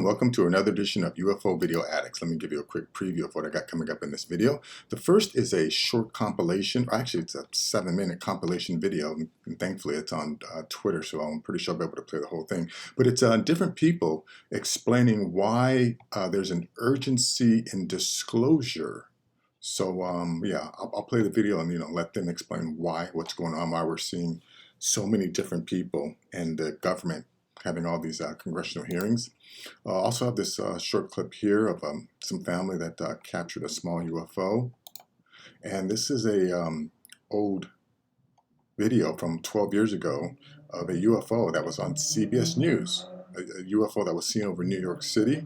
welcome to another edition of UFO Video Addicts. Let me give you a quick preview of what I got coming up in this video. The first is a short compilation, or actually it's a 7-minute compilation video, and thankfully it's on Twitter, so I'm pretty sure I'll be able to play the whole thing. But it's different people explaining why there's an urgency in disclosure. So yeah, I'll play the video and let them explain what's going on, why we're seeing so many different people and the government having all these congressional hearings. Also have this short clip here of some family that captured a small UFO. And this is a old video from 12 years ago of a UFO that was on CBS News, a UFO that was seen over New York City.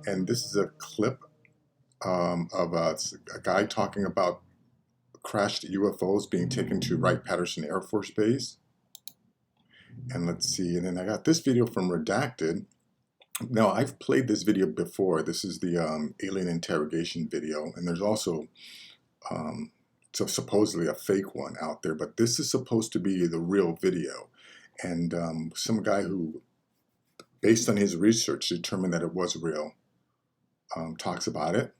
And this is a clip of a guy talking about crashed UFOs being taken to Wright-Patterson Air Force Base. And let's see, and then I got this video from Redacted. Now, I've played this video before. This is the alien interrogation video, and there's also so supposedly a fake one out there, but this is supposed to be the real video. And some guy who, based on his research, determined that it was real, talks about it.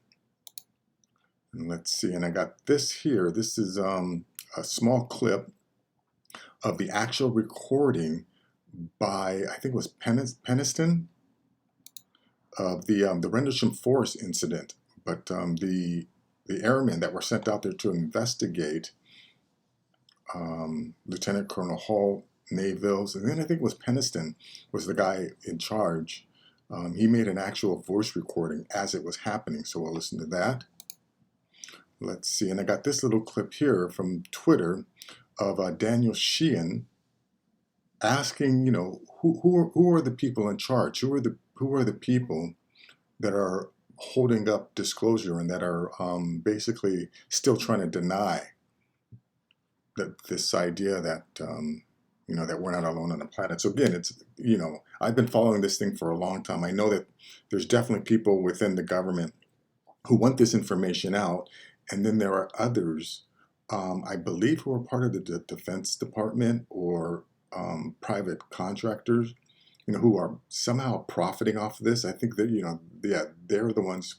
And let's see, and I got this here. This is a small clip of the actual recording by, I think it was Peniston, of the Rendallsham Forest incident. But the airmen that were sent out there to investigate, Lieutenant Colonel Hall, Navilles, and then I think it was Peniston was the guy in charge. He made an actual voice recording as it was happening, so we'll listen to that. Let's see, and I got this little clip here from Twitter of Daniel Sheehan asking, who are the people in charge? Who are the people that are holding up disclosure and that are basically still trying to deny that this idea that that we're not alone on the planet. So again, it's I've been following this thing for a long time. I know that there's definitely people within the government who want this information out, and then there are others, I believe, who are part of the Defense Department or private contractors, who are somehow profiting off of this. I think that, they're the ones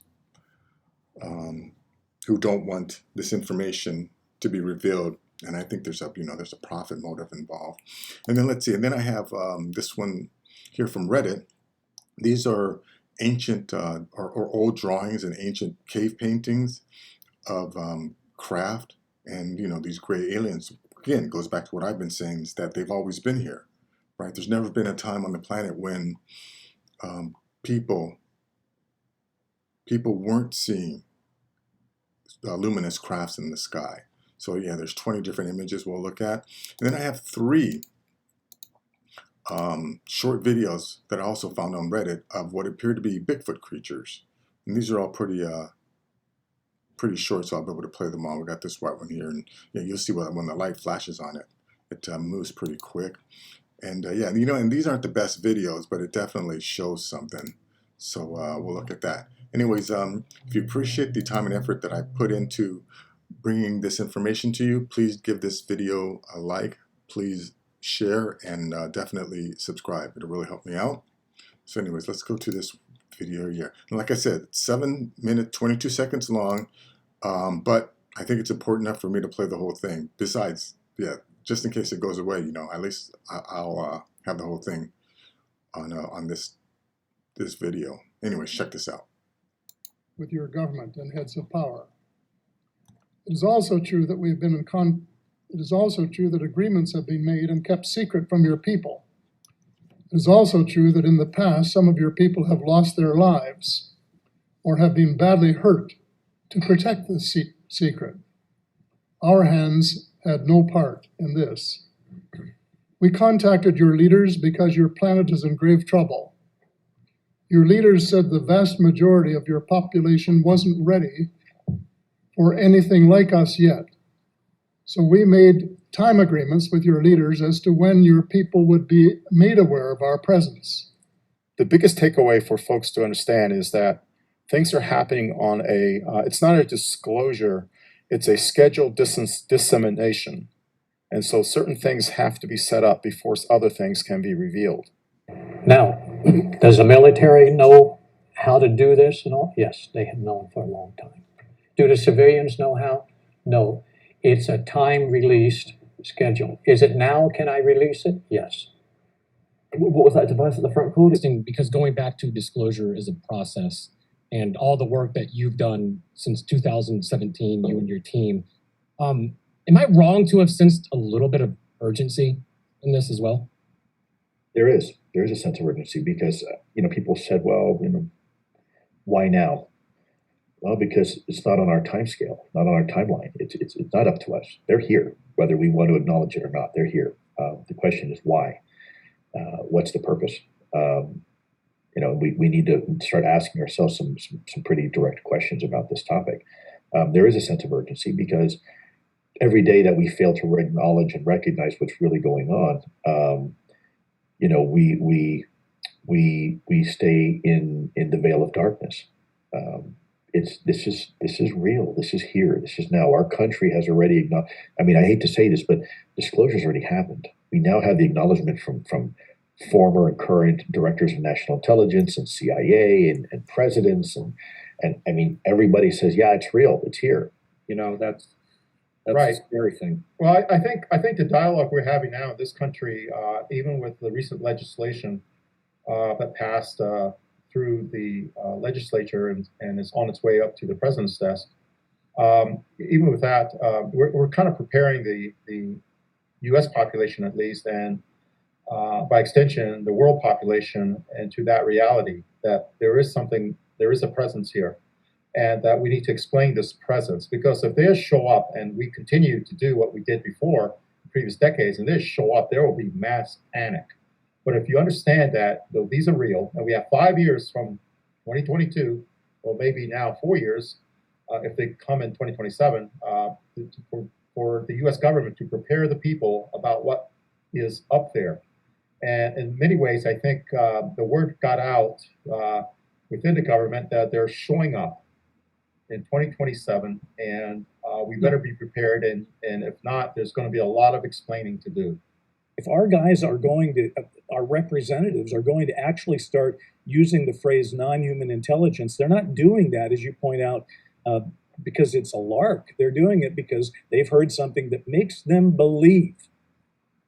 who don't want this information to be revealed. And I think there's a profit motive involved. And then let's see. And then I have this one here from Reddit. These are ancient or old drawings and ancient cave paintings of craft. And, these gray aliens, again, it goes back to what I've been saying, is that they've always been here, right? There's never been a time on the planet when people weren't seeing luminous crafts in the sky. So, yeah, there's 20 different images we'll look at. And then I have 3 short videos that I also found on Reddit of what appear to be Bigfoot creatures. And these are all pretty short, so I'll be able to play them all. We got this white one here, and you'll see when the light flashes on it, it moves pretty quick. And yeah, and these aren't the best videos, but it definitely shows something. So we'll look at that. Anyways, if you appreciate the time and effort that I put into bringing this information to you, please give this video a like, please share, and definitely subscribe. It'll really help me out. So anyways, let's go to this video here. And like I said, 7 minutes, 22 seconds long, but I think it's important enough for me to play the whole thing. Besides, yeah, just in case it goes away, at least I'll have the whole thing on this video. Anyways, check this out. With your government and heads of power. It is also true that we've been It is also true that agreements have been made and kept secret from your people. It is also true that in the past, some of your people have lost their lives or have been badly hurt to protect the secret. Our hands had no part in this. We contacted your leaders because your planet is in grave trouble. Your leaders said the vast majority of your population wasn't ready for anything like us yet. So we made time agreements with your leaders as to when your people would be made aware of our presence. The biggest takeaway for folks to understand is that things are happening on it's not a disclosure, it's a scheduled dissemination. And so certain things have to be set up before other things can be revealed. Now, does the military know how to do this and all? Yes, they have known for a long time. Do the civilians know how? No. It's a time-released schedule. Is it now? Can I release it? Yes. What was that device at the front called? Because going back to disclosure is a process, and all the work that you've done since 2017, you and your team, am I wrong to have sensed a little bit of urgency in this as well? There is a sense of urgency because, people said, well, why now? Well, because it's not on our time scale, not on our timeline. It's not up to us. They're here, whether we want to acknowledge it or not. They're here. The question is why? What's the purpose? We need to start asking ourselves some pretty direct questions about this topic. There is a sense of urgency because every day that we fail to acknowledge and recognize what's really going on, we stay in the veil of darkness. This is real. This is here. This is now. Our country has already acknowledged. I hate to say this, but disclosure's already happened. We now have the acknowledgement from former and current directors of national intelligence and CIA and presidents and everybody says, yeah, it's real. It's here. That's Right. a scary thing. Well, I think the dialogue we're having now in this country, even with the recent legislation that passed through the legislature and is on its way up to the president's desk, even with that, we're kind of preparing the U.S. population, at least, and by extension, the world population, into that reality that there is a presence here. And that we need to explain this presence, because if they show up and we continue to do what we did before in previous decades, and they show up, there will be mass panic. But if you understand that these are real, and we have 5 years from 2022, or maybe now 4 years, if they come in 2027, for the U.S. government to prepare the people about what is up there. And in many ways, I think the word got out within the government that they're showing up in 2027, and we better be prepared, and if not, there's going to be a lot of explaining to do. If our guys are our representatives are going to actually start using the phrase non-human intelligence, they're not doing that, as you point out, because it's a lark. They're doing it because they've heard something that makes them believe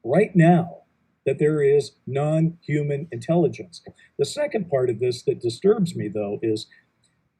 right now that there is non-human intelligence. The second part of this that disturbs me, though, is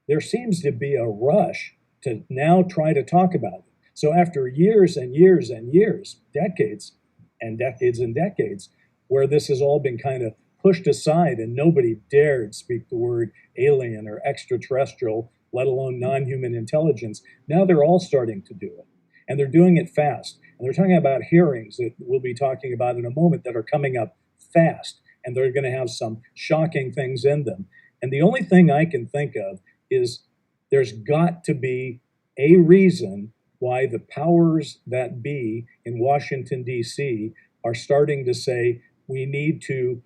there seems to be a rush to now try to talk about it. So after years and years and years, decades and decades and decades, where this has all been kind of pushed aside and nobody dared speak the word alien or extraterrestrial, let alone non-human intelligence, now they're all starting to do it. And they're doing it fast. And they're talking about hearings that we'll be talking about in a moment that are coming up fast. And they're going to have some shocking things in them. And the only thing I can think of is there's got to be a reason why the powers that be in Washington, D.C. are starting to say we need to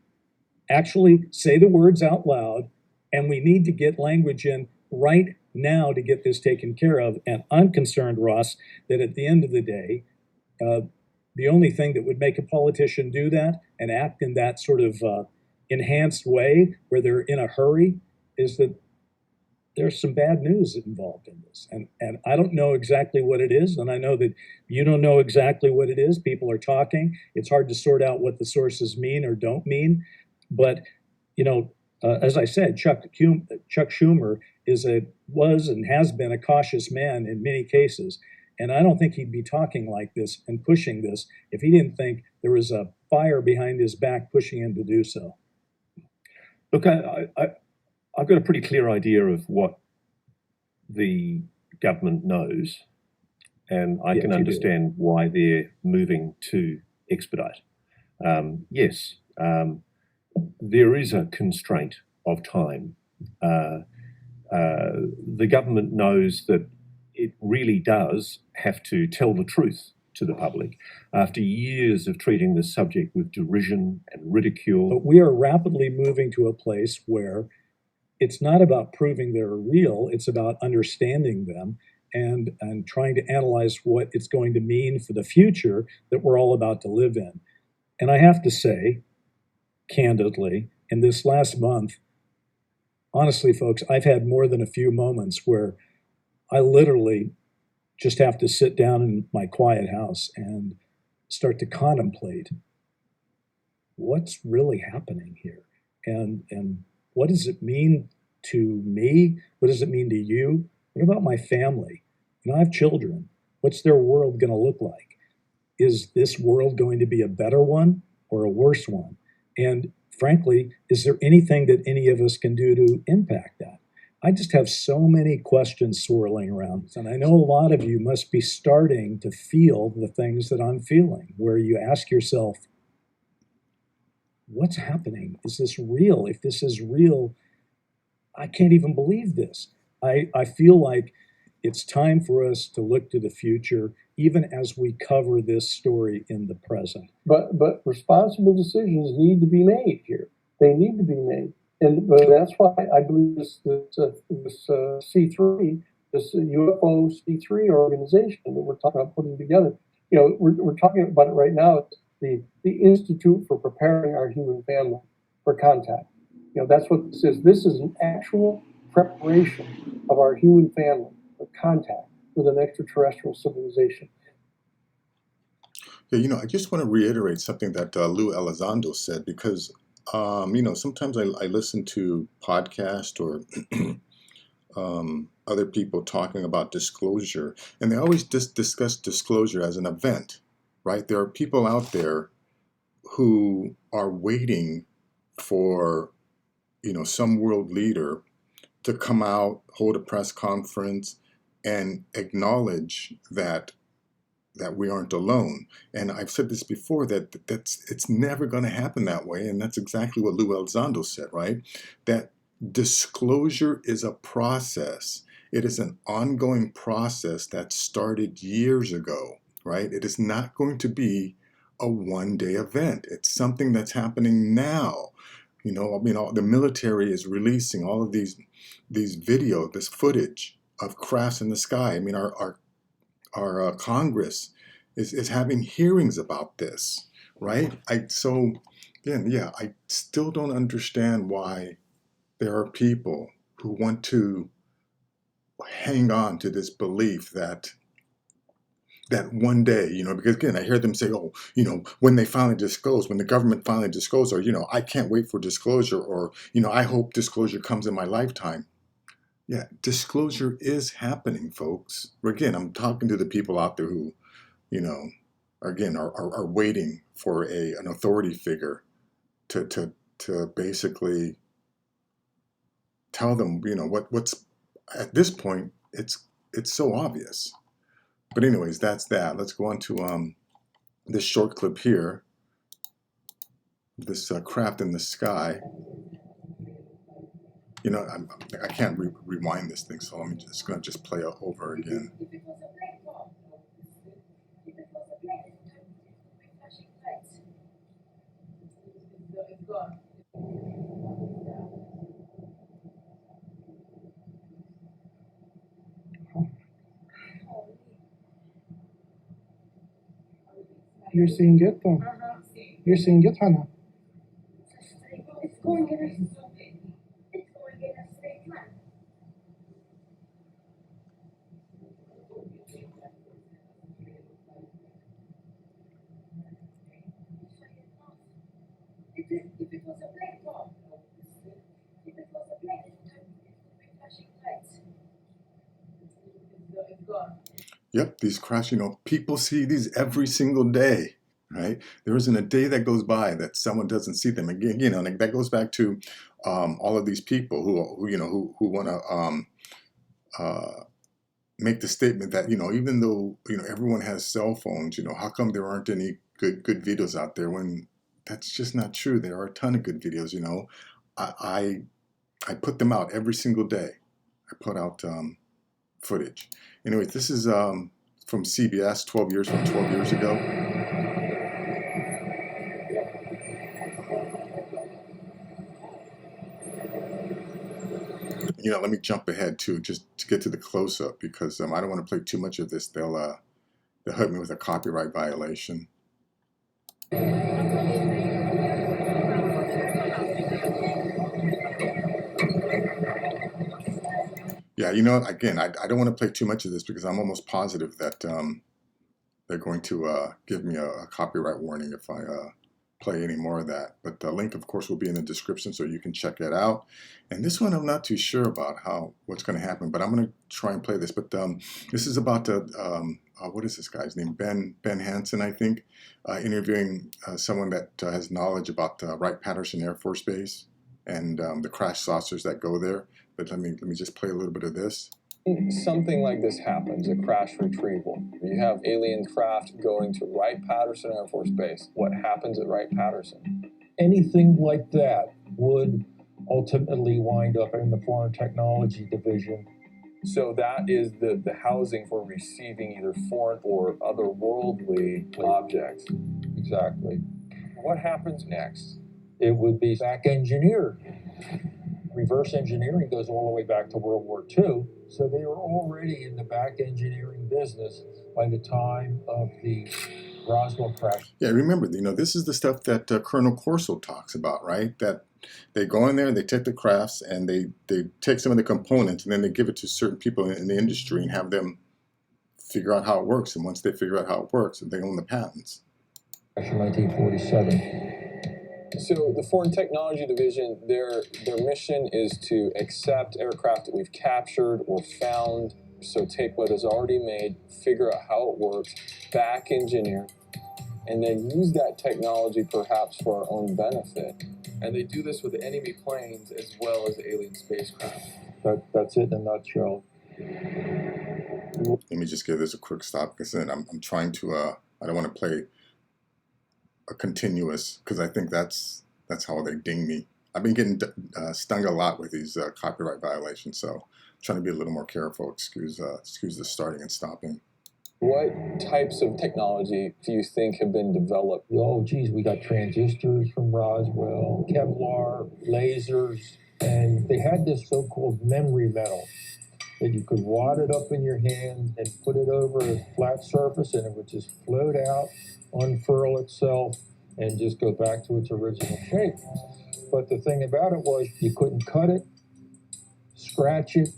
actually say the words out loud, and we need to get language in right now to get this taken care of. And I'm concerned, Ross, that at the end of the day, the only thing that would make a politician do that and act in that sort of enhanced way where they're in a hurry is that there's some bad news involved in this. And I don't know exactly what it is. And I know that you don't know exactly what it is. People are talking. It's hard to sort out what the sources mean or don't mean. But, as I said, Chuck Schumer was and has been a cautious man in many cases. And I don't think he'd be talking like this and pushing this if he didn't think there was a fire behind his back pushing him to do so. Look, I've got a pretty clear idea of what the government knows, and I can understand why they're moving to expedite. Yes, there is a constraint of time. The government knows that it really does have to tell the truth to the public after years of treating this subject with derision and ridicule. But we are rapidly moving to a place where it's not about proving they're real, it's about understanding them and trying to analyze what it's going to mean for the future that we're all about to live in. And I have to say, candidly. In this last month, honestly, folks, I've had more than a few moments where I literally just have to sit down in my quiet house and start to contemplate what's really happening here, and what does it mean to me? What does it mean to you? What about my family? I have children. What's their world going to look like? Is this world going to be a better one or a worse one? And frankly, is there anything that any of us can do to impact that? I just have so many questions swirling around. And I know a lot of you must be starting to feel the things that I'm feeling, where you ask yourself, what's happening? Is this real? If this is real, I can't even believe this. I feel like it's time for us to look to the future, even as we cover this story in the present. But responsible decisions need to be made here. They need to be made. And that's why I believe this C3, this UFO C3 organization that we're talking about putting together, we're talking about it right now. It's the Institute for Preparing Our Human Family for Contact. That's what this is. This is an actual preparation of our human family for contact with an extraterrestrial civilization. Yeah, I just want to reiterate something that Lou Elizondo said, because sometimes I listen to podcasts or other people talking about disclosure, and they always discuss disclosure as an event, right? There are people out there who are waiting for, some world leader to come out, hold a press conference, and acknowledge that we aren't alone. And I've said this before, that it's never going to happen that way. And that's exactly what Lou Elizondo said, right? That disclosure is a process. It is an ongoing process that started years ago, right? It is not going to be a one-day event. It's something that's happening now. The military is releasing all of these video, this footage of crafts in the sky. Our Congress is having hearings about this, right? I still don't understand why there are people who want to hang on to this belief that one day, because again, I hear them say, when they finally disclose, when the government finally discloses, or, I can't wait for disclosure, or, I hope disclosure comes in my lifetime. Yeah, disclosure is happening, folks. Again, I'm talking to the people out there who, are waiting for an authority figure to basically tell them, what's at this point, it's so obvious. But anyways, that's that. Let's go on to this short clip here. This craft in the sky. I can't rewind this thing, so I'm just going to play it over again. You're seeing it, though. You're seeing it, Hannah. It's going in a straight line. If it was a black ball, if it was a black, it would be flashing lights. It's gone. Yep, these crashes, people see these every single day, right? There isn't a day that goes by that someone doesn't see them. Again, and that goes back to all of these people who want to make the statement that, even though, everyone has cell phones, how come there aren't any good videos out there, when that's just not true. There are a ton of good videos, I put them out every single day. I put out footage. Anyways, this is from CBS, 12 years ago. Let me jump ahead too, just to get to the close-up, because I don't want to play too much of this. They'll hit me with a copyright violation. Yeah, you know, again, I don't want to play too much of this because I'm almost positive that they're going to give me a copyright warning if I play any more of that. But the link, of course, will be in the description so you can check it out. And this one, I'm not too sure about what's going to happen, but I'm going to try and play this. But this is about what is this guy's name? Ben Hansen, I think, interviewing someone that has knowledge about Wright-Patterson Air Force Base and the crash saucers that go there. But let me just play a little bit of this. Something like this happens, a crash retrieval. You have alien craft going to Wright-Patterson Air Force Base. What happens at Wright-Patterson? Anything like that would ultimately wind up in the Foreign Technology Division. So that is the housing for receiving either foreign or otherworldly objects. Exactly. What happens next? It would be back engineered. Reverse engineering goes all the way back to World War II. So they were already in the back engineering business by the time of the Roswell crash. Yeah, remember, you know, this is the stuff that Colonel Corso talks about, right? That they go in there, they take the crafts, and they take some of the components, and then they give it to certain people in the industry and have them figure out how it works. And once they figure out how it works, they own the patents. In 1947. So the Foreign Technology Division, their mission is to accept aircraft that we've captured or found. So take what is already made, figure out how it works, back engineer, and then use that technology perhaps for our own benefit. And they do this with enemy planes as well as alien spacecraft. That's it in a nutshell. Let me just give this a quick stop because then I'm trying to, I don't want to play a continuous because I think that's how they ding me. I've been getting stung a lot with these copyright violations, so I'm trying to be a little more careful. Excuse the starting and stopping. What types of technology do you think have been developed? Oh, geez, we got transistors from Roswell, Kevlar, lasers, and they had this so-called memory metal that you could wad it up in your hand and put it over a flat surface, and it would just float out, unfurl itself, and just go back to its original shape. But the thing about it was you couldn't cut it, scratch it,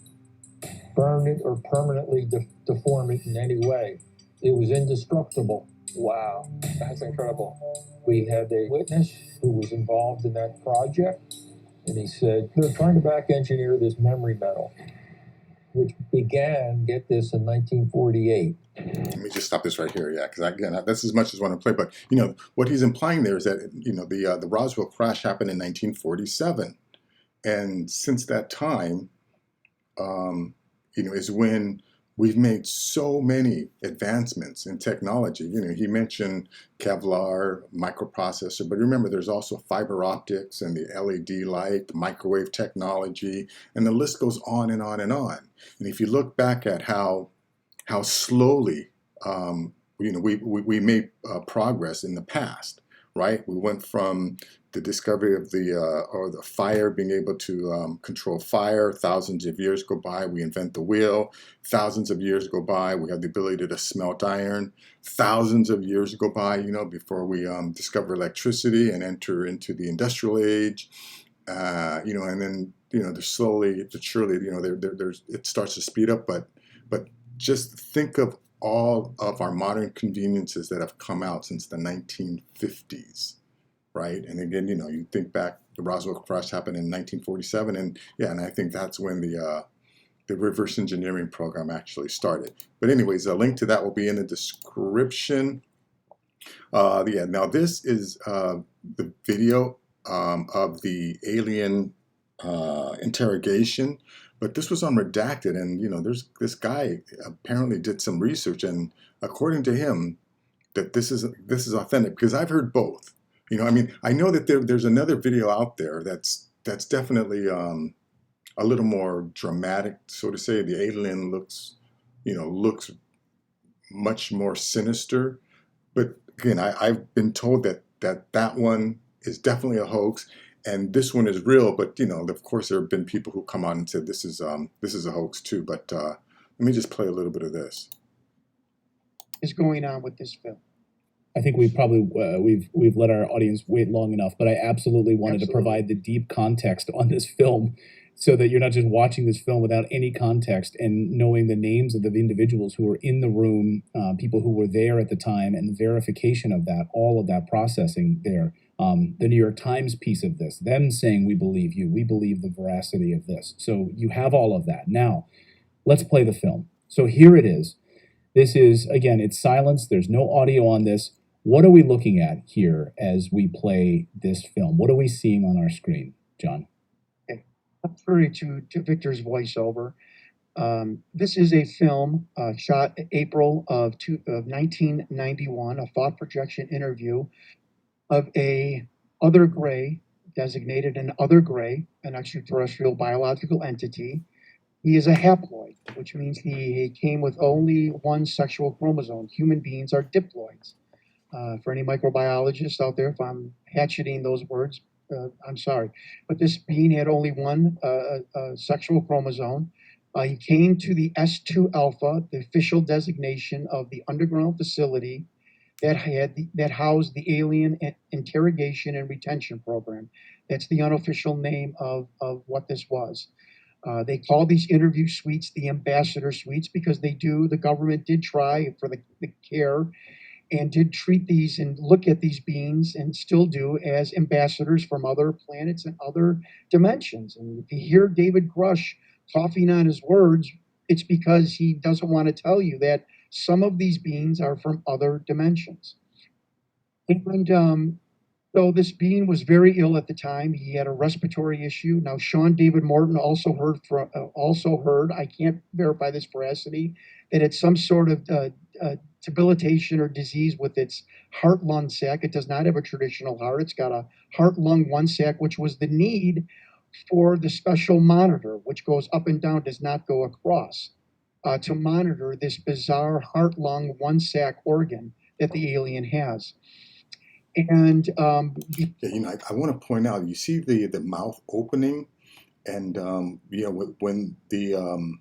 burn it, or permanently deform it in any way. It was indestructible. Wow, that's incredible. We had a witness who was involved in that project, and he said, they're trying to back engineer this memory metal, which began, get this, in 1948. Let me just stop this right here, yeah, because again, that's as much as I want to play. But you know what he's implying there is that you know the Roswell crash happened in 1947, and since that time, you know, is when we've made so many advancements in technology. You know, he mentioned Kevlar, microprocessor, but remember, there's also fiber optics and the LED light, the microwave technology, and the list goes on and on and on. And if you look back at how slowly, you know, we made progress in the past, right? We went from the discovery of the fire, being able to control fire. Thousands of years go by, we invent the wheel. Thousands of years go by, we have the ability to smelt iron. Thousands of years go by, you know, before we discover electricity and enter into the industrial age. You know, and then you know, there's slowly but surely, you know, there's it starts to speed up. But just think of all of our modern conveniences that have come out since the 1950s, right? And again, you know, you think back, the Roswell crash happened in 1947, and yeah, and I think that's when the reverse engineering program actually started. But anyways, a link to that will be in the description. Yeah, now this is the video of the alien interrogation. But this was on Redacted, and you know, there's this guy apparently did some research, and according to him, that this is authentic because I've heard both. You know, I mean, I know that there's another video out there that's definitely a little more dramatic, so to say. The alien looks much more sinister. But again, I've been told that one is definitely a hoax. And this one is real, but you know, of course, there have been people who come on and said this is a hoax too. But let me just play a little bit of this. Is going on with this film? I think we've let our audience wait long enough, but I absolutely wanted to provide the deep context on this film so that you're not just watching this film without any context and knowing the names of the individuals who were in the room, people who were there at the time, and the verification of that, all of that processing there. The New York Times piece of this, them saying, we believe you, we believe the veracity of this. So you have all of that. Now, let's play the film. So here it is. This is, again, it's silence. There's no audio on this. What are we looking at here as we play this film? What are we seeing on our screen, John? Contrary to Victor's voiceover, this is a film shot April of 1991, a thought projection interview of a other gray, designated an other gray, an extraterrestrial biological entity. He is a haploid, which means he came with only one sexual chromosome. Human beings are diploids. For any microbiologists out there, if I'm hatcheting those words, I'm sorry, but this being had only one sexual chromosome. He came to the S2 alpha, the official designation of the underground facility that housed the alien interrogation and retention program. That's the unofficial name of what this was. They call these interview suites the ambassador suites because the government did try for the care and did treat these and look at these beings, and still do, as ambassadors from other planets and other dimensions. And if you hear David Grush coughing on his words, it's because he doesn't want to tell you that some of these beings are from other dimensions. And so this being was very ill at the time. He had a respiratory issue. Now, Sean David Morton also heard, I can't verify this veracity, that it's some sort of debilitation or disease with its heart-lung sac. It does not have a traditional heart. It's got a heart-lung one sac, which was the need for the special monitor, which goes up and down, does not go across, to monitor this bizarre heart-lung one sac organ that the alien has. And I want to point out, you see the mouth opening, and when the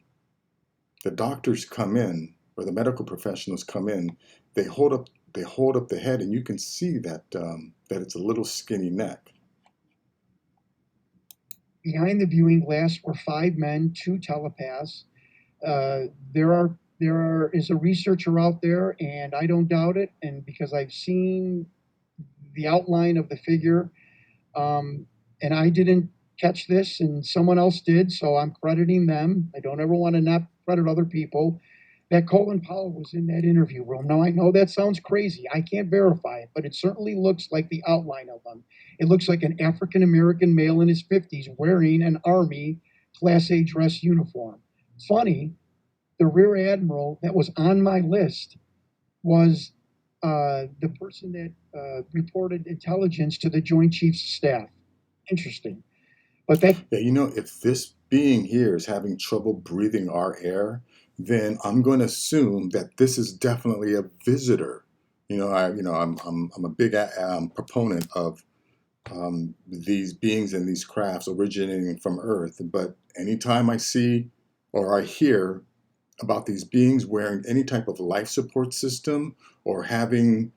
doctors come in, or the medical professionals come in, they hold up the head, and you can see that it's a little skinny neck. Behind the viewing glass were 5 men, 2 telepaths. There is a researcher out there, and I don't doubt it, and because I've seen the outline of the figure, and I didn't catch this, and someone else did, so I'm crediting them. I don't ever want to not credit other people. That Colin Powell was in that interview room. Now, I know that sounds crazy. I can't verify it, but it certainly looks like the outline of him. It looks like an African-American male in his 50s wearing an Army Class A dress uniform. Funny, the Rear Admiral that was on my list was the person that reported intelligence to the Joint Chiefs of Staff. Interesting. But that... Yeah, if this being here is having trouble breathing our air, then I'm going to assume that this is definitely a visitor. I'm a big proponent of these beings and these crafts originating from Earth. But anytime I see or I hear about these beings wearing any type of life support system or having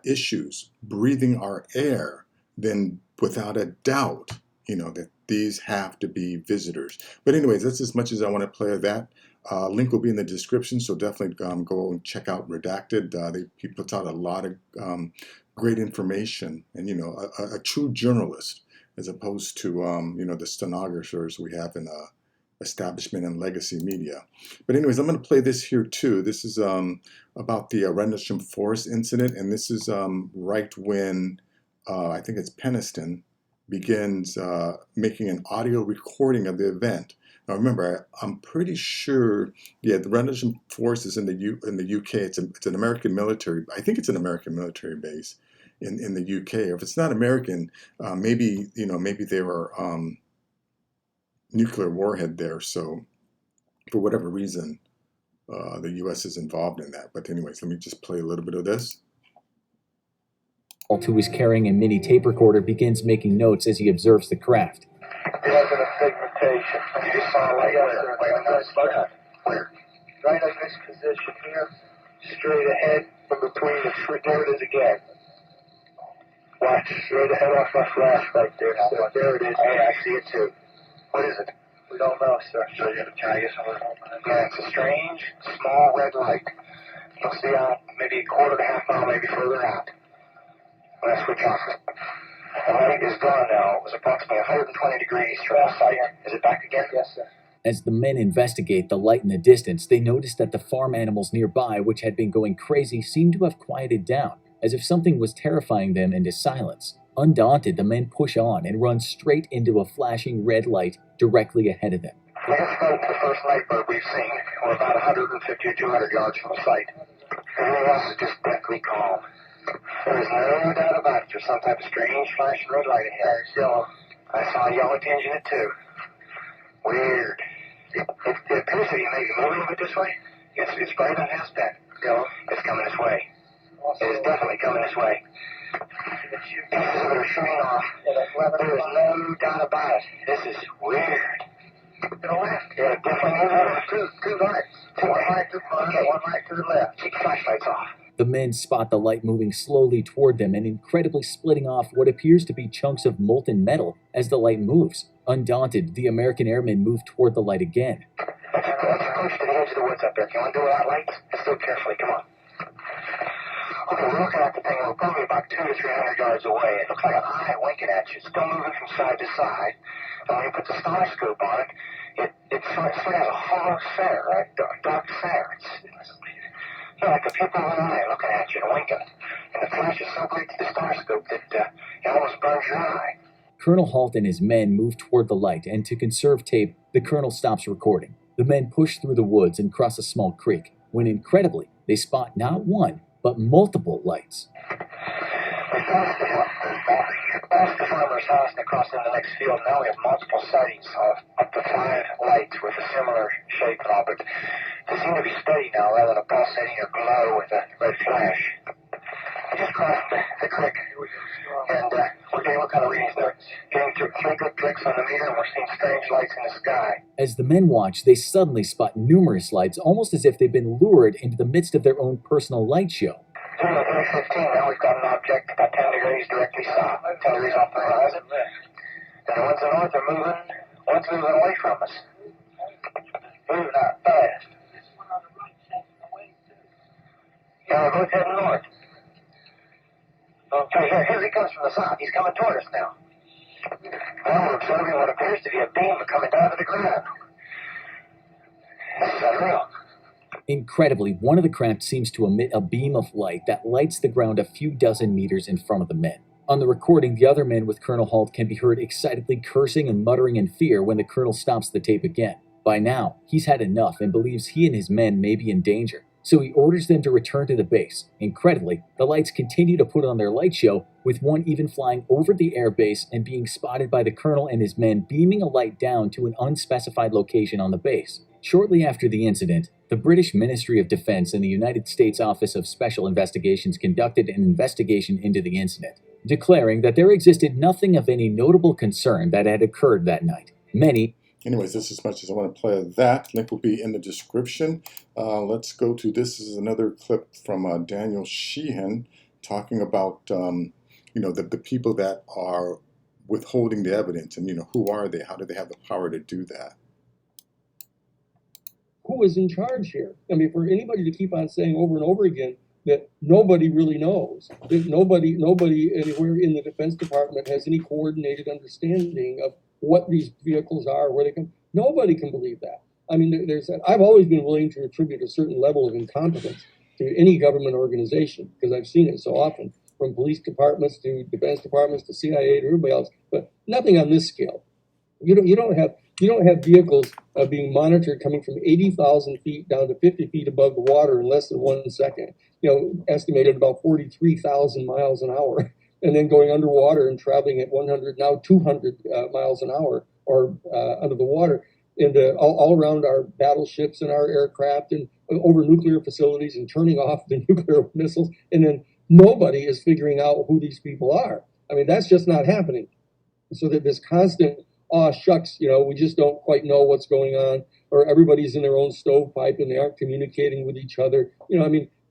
issues breathing our air, then without a doubt, that these have to be visitors. But anyways, that's as much as I want to play of that. Link will be in the description, so definitely go and check out Redacted. He puts out a lot of great information, and a true journalist, as opposed to the stenographers we have in establishment and legacy media. But anyways, I'm going to play this here too. This is about the Rendallsham Forest incident, and this is right when I think it's Peniston begins making an audio recording of the event. Now remember, I'm pretty sure, the Rendallsham Forest is in the UK. It's an American military. I think it's an American military base in the UK. Or if it's not American, maybe they were nuclear warhead there. So for whatever reason, the U.S. is involved in that. But anyways, let me just play a little bit of this. Who is carrying a mini tape recorder begins making notes as he observes the craft. Negative segmentation. You just saw right there. Clear. Right in this position here, straight ahead from between the there it is again. Watch, straight ahead off my flash right there. So there it is. Hey, I see it too. What is it? We don't know, sir. So you're going to tag us on it? Yeah, it's a strange, small red light. You'll see out maybe a quarter to half mile, maybe further out. Let's switch off. The light is gone now. It was approximately 120 degrees from the site. Is it back again? Yes, sir. As the men investigate the light in the distance, they notice that the farm animals nearby, which had been going crazy, seem to have quieted down, as if something was terrifying them into silence. Undaunted, the men push on and run straight into a flashing red light directly ahead of them. We have scoped the first night bird we've seen. We're about 150 or 200 yards from the site. Everything else is just deathly calm. There is no doubt about it. There's some type of strange flashing red light ahead. It's yellow. I saw a yellow tinge in it too. Weird. It appears to be maybe moving a bit this way. It's right on has been. Yellow. It's coming this way. It is definitely coming this way. Pieces of it are shooting off. There is no doubt about it. This is weird. To the left. Yeah, definitely moving. Two lights. One light to the front, one light to the left. Keep the flashlights off. The men spot the light moving slowly toward them and incredibly splitting off what appears to be chunks of molten metal as the light moves. Undaunted, the American airmen move toward the light again. Let's approach to the edge of the woods up there. Can you undo that light? Let's do it carefully. Come on. Okay, we're looking at the thing. We're probably about 200 to 300 yards away. It looks like an eye winking at you. It's still moving from side to side. And when you put the star scope on it, it sort of has a hollow center, right? Dark center. It's like a pupil of an eye looking at you and winking. And the flash is so bright to the star scope that it almost burns your eye. Colonel Halt and his men move toward the light, and to conserve tape, the colonel stops recording. The men push through the woods and cross a small creek, when incredibly, they spot not one, but multiple lights. We passed the farmer's house and across in the next field. Now we have multiple sightings of up to 5 lights with a similar shape and all, but they seem to be steady now rather than a pulsating or glow with a red flash. We just crossed the creek, and we're getting what kind of readings there. Getting 3 good clicks on the meter, and we're seeing strange lights in the sky. As the men watch, they suddenly spot numerous lights, almost as if they've been lured into the midst of their own personal light show. 3:15, now we've got an object about 10 degrees directly south, 10 degrees off the horizon. And the ones in the north are moving, one's moving away from us. Moving out fast. Yeah, we're both heading north. Okay, here he comes from the south. He's coming toward us now. Now we're observing what appears to be a beam coming down to the ground. This is unreal. Incredibly, one of the craft seems to emit a beam of light that lights the ground a few dozen meters in front of the men. On the recording, the other men with Colonel Halt can be heard excitedly cursing and muttering in fear when the colonel stops the tape again. By now, he's had enough and believes he and his men may be in danger, so he orders them to return to the base. Incredibly, the lights continue to put on their light show, with one even flying over the air base and being spotted by the colonel and his men beaming a light down to an unspecified location on the base. Shortly after the incident, the British Ministry of Defense and the United States Office of Special Investigations conducted an investigation into the incident, declaring that there existed nothing of any notable concern that had occurred that night. Anyways, this is as much as I want to play of that. Link will be in the description. Let's go to this. This is another clip from Daniel Sheehan talking about the people that are withholding the evidence, and who are they? How do they have the power to do that? Who is in charge here? I mean, for anybody to keep on saying over and over again that nobody really knows, that nobody anywhere in the Defense Department has any coordinated understanding of what these vehicles are, where they come. Nobody can believe that. I mean, I've always been willing to attribute a certain level of incompetence to any government organization because I've seen it so often, from police departments to defense departments to CIA to everybody else, but nothing on this scale. You don't have vehicles being monitored coming from 80,000 feet down to 50 feet above the water in less than 1 second. Estimated about 43,000 miles an hour, and then going underwater and traveling at 100, now 200 miles an hour, or under the water, and all around our battleships and our aircraft and over nuclear facilities and turning off the nuclear missiles, and then nobody is figuring out who these people are. I mean, that's just not happening. So that this constant, oh, shucks, we just don't quite know what's going on, or everybody's in their own stovepipe and they aren't communicating with each other.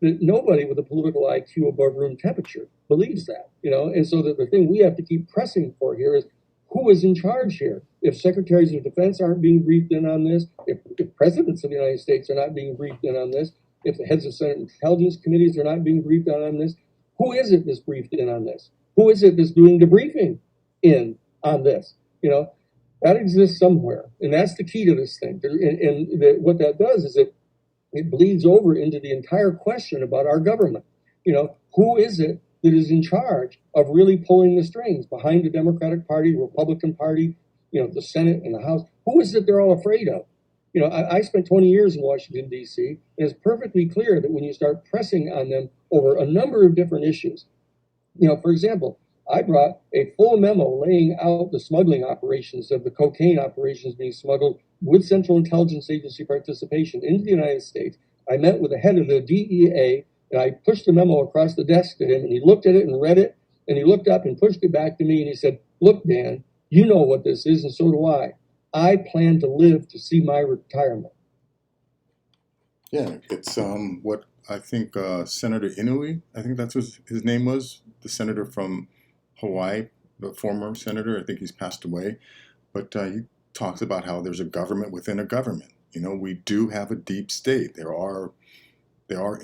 Nobody with a political IQ above room temperature believes that, and so the thing we have to keep pressing for here is who is in charge here? If secretaries of defense aren't being briefed in on this, if presidents of the United States are not being briefed in on this, if the heads of Senate intelligence committees are not being briefed on this, who is it that's briefed in on this? Who is it that's doing the briefing in on this? That exists somewhere, and that's the key to this thing. What that does is it bleeds over into the entire question about our government. Who is it that is in charge of really pulling the strings behind the Democratic Party, Republican Party, the Senate and the House? Who is it they're all afraid of? I spent 20 years in Washington, D.C., and it's perfectly clear that when you start pressing on them over a number of different issues, for example, I brought a full memo laying out the smuggling operations of the cocaine operations being smuggled with Central Intelligence Agency participation into the United States. I met with the head of the DEA, and I pushed the memo across the desk to him, and he looked at it and read it, and he looked up and pushed it back to me, and he said, "Look, Dan, you know what this is, and so do I. I plan to live to see my retirement." Yeah, it's what I think Senator Inouye, I think that's what his name was, the senator from Hawaii, the former senator. I think he's passed away, but he talks about how there's a government within a government. We do have a deep state. There are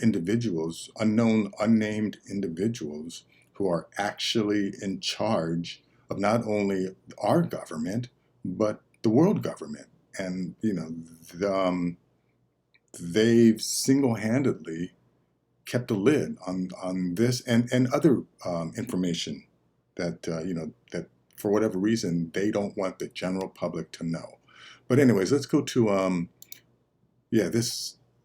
individuals, unknown, unnamed individuals, who are actually in charge of not only our government but the world government. And they've single-handedly kept a lid on this and other information that that for whatever reason they don't want the general public to know. But anyways, let's go to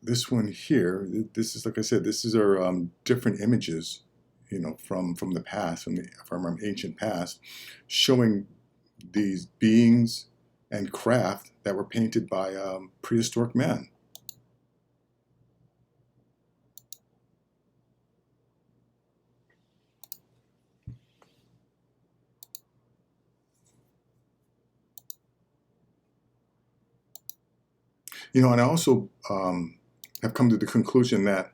this one here. This is, like I said, this is our different images, from the past, from our ancient past, showing these beings and craft that were painted by prehistoric men. And I also have come to the conclusion that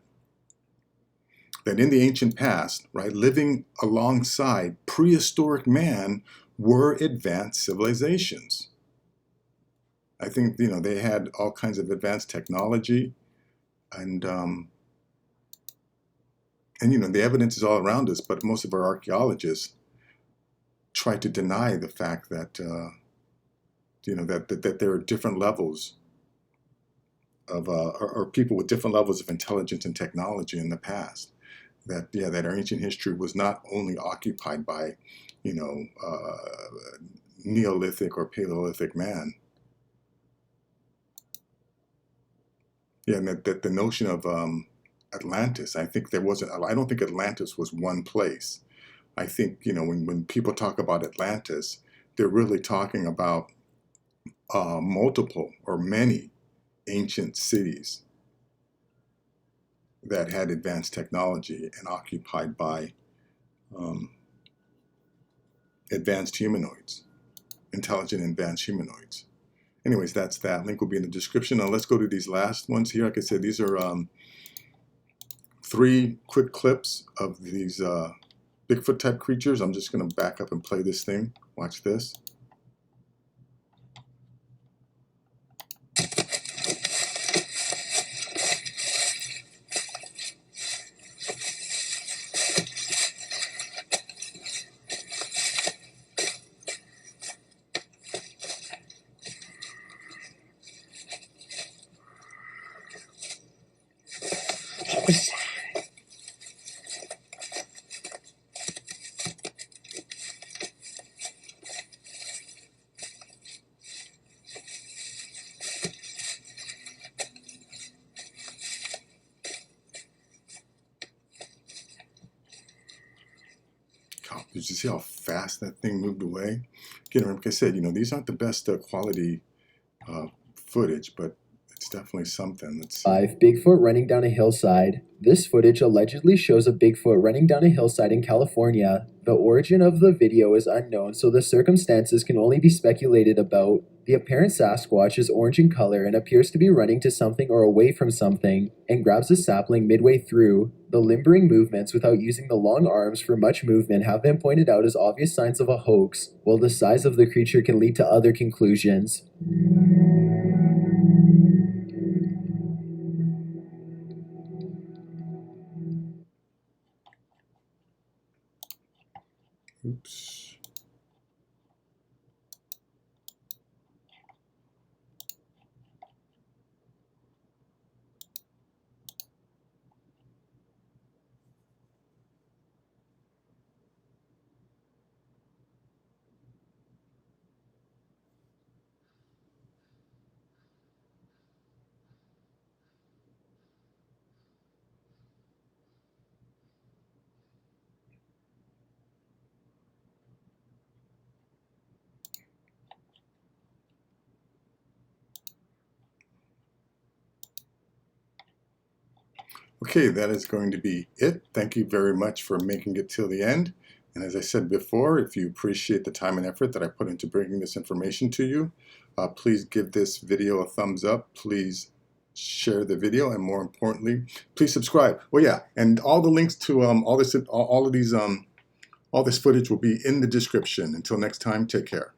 in the ancient past, right, living alongside prehistoric man were advanced civilizations. I think, they had all kinds of advanced technology, and the evidence is all around us, but most of our archaeologists try to deny the fact that, that there are different levels of, or people with different levels of intelligence and technology in the past. That our ancient history was not only occupied by, Neolithic or Paleolithic man. And that the notion of Atlantis, I think I don't think Atlantis was one place. I think, when people talk about Atlantis, they're really talking about multiple or many ancient cities that had advanced technology and occupied by advanced humanoids, intelligent advanced humanoids. Anyways, that's that. Link will be in the description. Now let's go to these last ones here. Like I said, these are 3 quick clips of these Bigfoot type creatures. I'm just going to back up and play this thing. Watch this. Did you see how fast that thing moved away? Again, like I said, these aren't the best quality footage, but it's definitely something. Let's see. 5. Bigfoot running down a hillside. This footage allegedly shows a Bigfoot running down a hillside in California. The origin of the video is unknown, so the circumstances can only be speculated about. The apparent Sasquatch is orange in color and appears to be running to something or away from something, and grabs a sapling midway through. The limbering movements without using the long arms for much movement have been pointed out as obvious signs of a hoax, while the size of the creature can lead to other conclusions. Oops. Okay, that is going to be it. Thank you very much for making it till the end. And as I said before, if you appreciate the time and effort that I put into bringing this information to you, please give this video a thumbs up. Please share the video, and more importantly, please subscribe. Well, yeah, and all the links to all this footage will be in the description. Until next time, take care.